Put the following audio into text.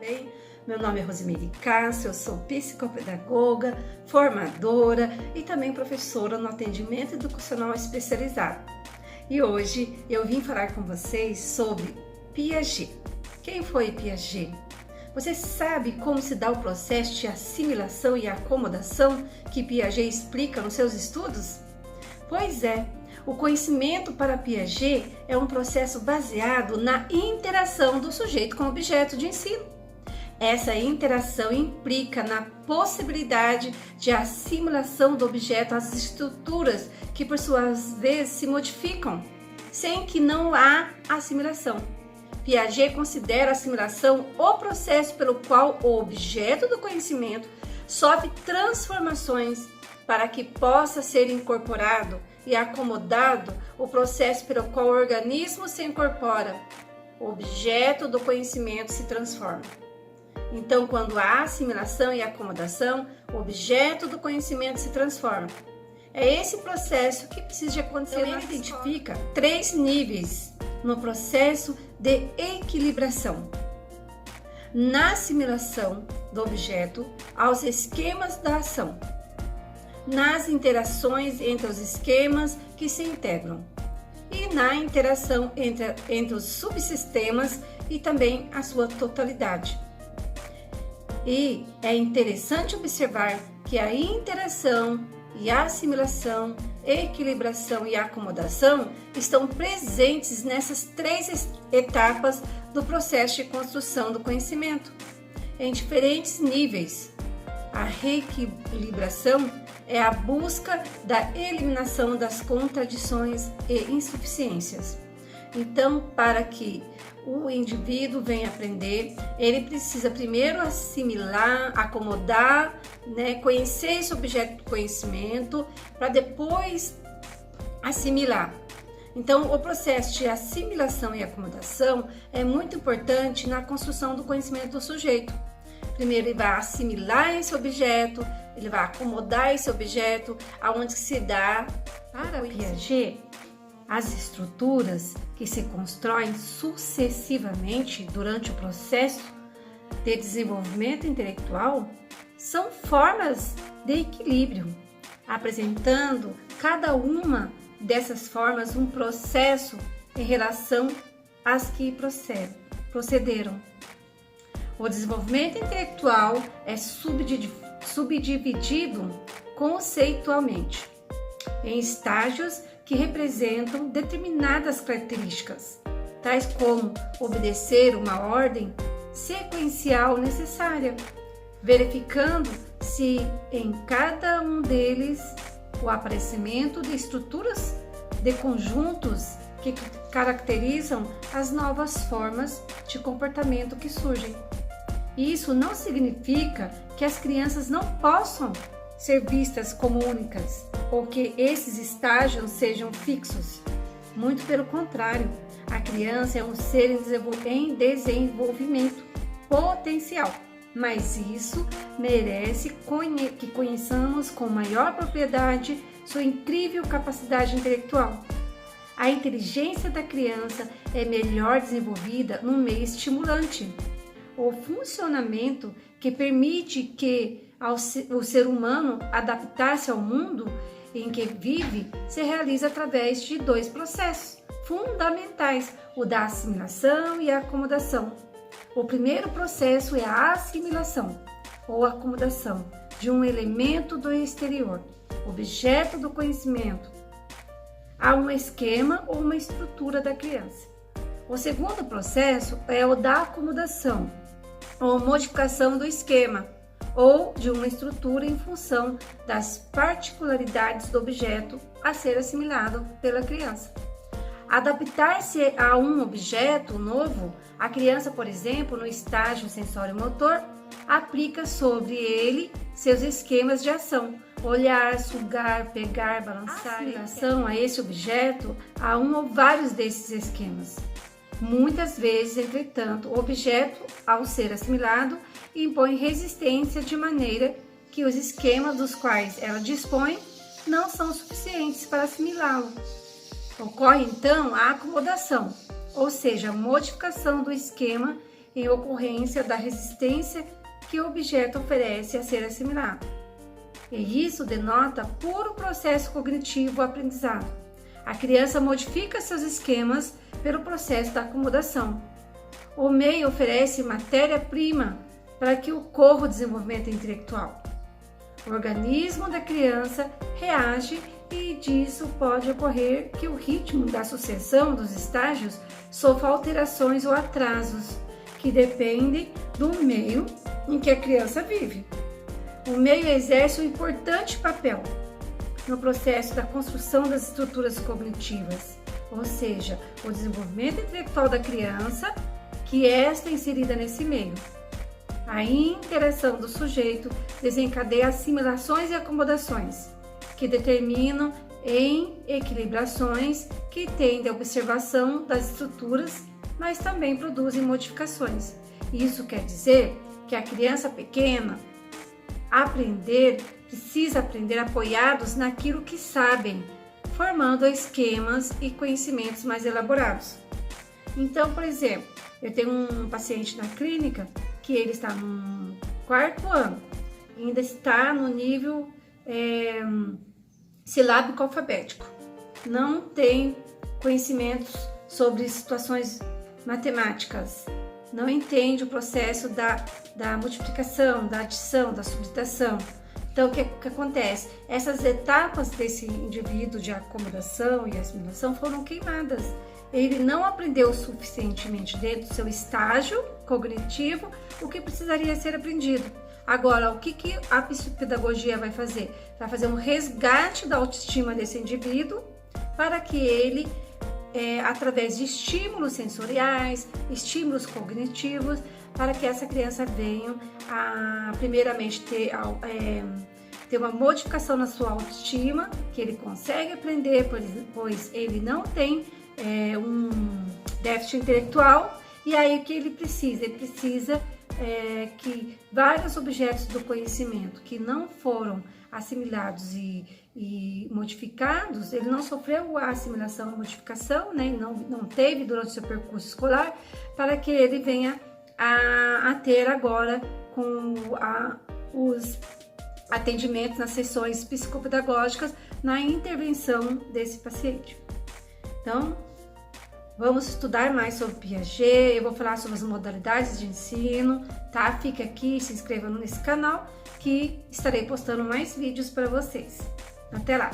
bem? Meu nome é Rosemary Cássio, eu sou psicopedagoga, formadora e também professora no atendimento educacional especializado. E hoje eu vim falar com vocês sobre Piaget. Quem foi Piaget? Você sabe como se dá o processo de assimilação e acomodação que Piaget explica nos seus estudos? Pois é, o conhecimento para Piaget é um processo baseado na interação do sujeito com o objeto de ensino. Essa interação implica na possibilidade de assimilação do objeto às estruturas que, por suas vezes, se modificam, sem que não há assimilação. Piaget considera a assimilação o processo pelo qual o objeto do conhecimento sofre transformações para que possa ser incorporado e acomodado o processo pelo qual o organismo se incorpora. O objeto do conhecimento se transforma. Então, quando há assimilação e acomodação, o objeto do conhecimento se transforma. É esse processo que precisa de acontecer. Então, ele identifica 3 níveis no processo de equilibração. Na assimilação do objeto aos esquemas da ação. Nas interações entre os esquemas que se integram. E na interação entre os subsistemas e também a sua totalidade. E é interessante observar que a interação e a assimilação, equilibração e acomodação estão presentes nessas 3 etapas do processo de construção do conhecimento, em diferentes níveis. A reequilibração é a busca da eliminação das contradições e insuficiências. Então, para que o indivíduo venha aprender, ele precisa primeiro assimilar, acomodar, conhecer esse objeto do conhecimento, para depois assimilar. Então, o processo de assimilação e acomodação é muito importante na construção do conhecimento do sujeito. Primeiro, ele vai assimilar esse objeto, ele vai acomodar esse objeto, aonde se dá. Para Piaget, as estruturas que se constroem sucessivamente durante o processo de desenvolvimento intelectual são formas de equilíbrio, apresentando cada uma dessas formas um processo em relação às que procederam. O desenvolvimento intelectual é subdividido conceitualmente em estágios que representam determinadas características, tais como obedecer uma ordem sequencial necessária, verificando se em cada um deles o aparecimento de estruturas de conjuntos que caracterizam as novas formas de comportamento que surgem. Isso não significa que as crianças não possam ser vistas como únicas ou que esses estágios sejam fixos. Muito pelo contrário, a criança é um ser em desenvolvimento potencial, mas isso merece que conheçamos com maior propriedade sua incrível capacidade intelectual. A inteligência da criança é melhor desenvolvida num meio estimulante. O funcionamento que permite que o ser humano adaptar-se ao mundo em que vive se realiza através de 2 processos fundamentais, o da assimilação e a acomodação. O primeiro processo é a assimilação ou acomodação de um elemento do exterior, objeto do conhecimento, a um esquema ou uma estrutura da criança. O segundo processo é o da acomodação ou modificação do esquema ou de uma estrutura em função das particularidades do objeto a ser assimilado pela criança. Adaptar-se a um objeto novo, a criança, por exemplo, no estágio sensório-motor, aplica sobre ele seus esquemas de ação, olhar, sugar, pegar, balançar. Em relação a esse objeto, há um ou vários desses esquemas. Muitas vezes, entretanto, o objeto, ao ser assimilado, impõe resistência de maneira que os esquemas dos quais ela dispõe não são suficientes para assimilá-lo. Ocorre então a acomodação, ou seja, a modificação do esquema em ocorrência da resistência que o objeto oferece a ser assimilado. E isso denota puro processo cognitivo aprendizado. A criança modifica seus esquemas pelo processo da acomodação. O meio oferece matéria-prima para que ocorra o desenvolvimento intelectual. O organismo da criança reage e disso pode ocorrer que o ritmo da sucessão dos estágios sofra alterações ou atrasos, que dependem do meio em que a criança vive. O meio exerce um importante papel no processo da construção das estruturas cognitivas, ou seja, o desenvolvimento intelectual da criança, que esta é inserida nesse meio. A interação do sujeito desencadeia assimilações e acomodações, que determinam em equilibrações que tendem à observação das estruturas, mas também produzem modificações. Isso quer dizer que a criança pequena precisa aprender apoiados naquilo que sabem, formando esquemas e conhecimentos mais elaborados. Então, por exemplo, eu tenho um paciente na clínica que ele está no 4º ano, ainda está no nível silábico alfabético, não tem conhecimentos sobre situações matemáticas, não entende o processo da multiplicação, da adição, da subtração. Então, o que acontece? Essas etapas desse indivíduo de acomodação e assimilação foram queimadas. Ele não aprendeu suficientemente dentro do seu estágio cognitivo o que precisaria ser aprendido. Agora, o que a psicopedagogia vai fazer? Vai fazer um resgate da autoestima desse indivíduo para que ele, através de estímulos sensoriais, estímulos cognitivos, para que essa criança venha a, primeiramente, ter uma modificação na sua autoestima, que ele consegue aprender, pois ele não tem um déficit intelectual. E aí o que ele precisa? Ele precisa que vários objetos do conhecimento que não foram assimilados e modificados, ele não sofreu a assimilação e modificação, né? Não teve durante o seu percurso escolar, para que ele venha a ter agora com os atendimentos nas sessões psicopedagógicas, na intervenção desse paciente. Então, vamos estudar mais sobre Piaget, eu vou falar sobre as modalidades de ensino, tá? Fica aqui, se inscreva nesse canal, que estarei postando mais vídeos para vocês. Até lá!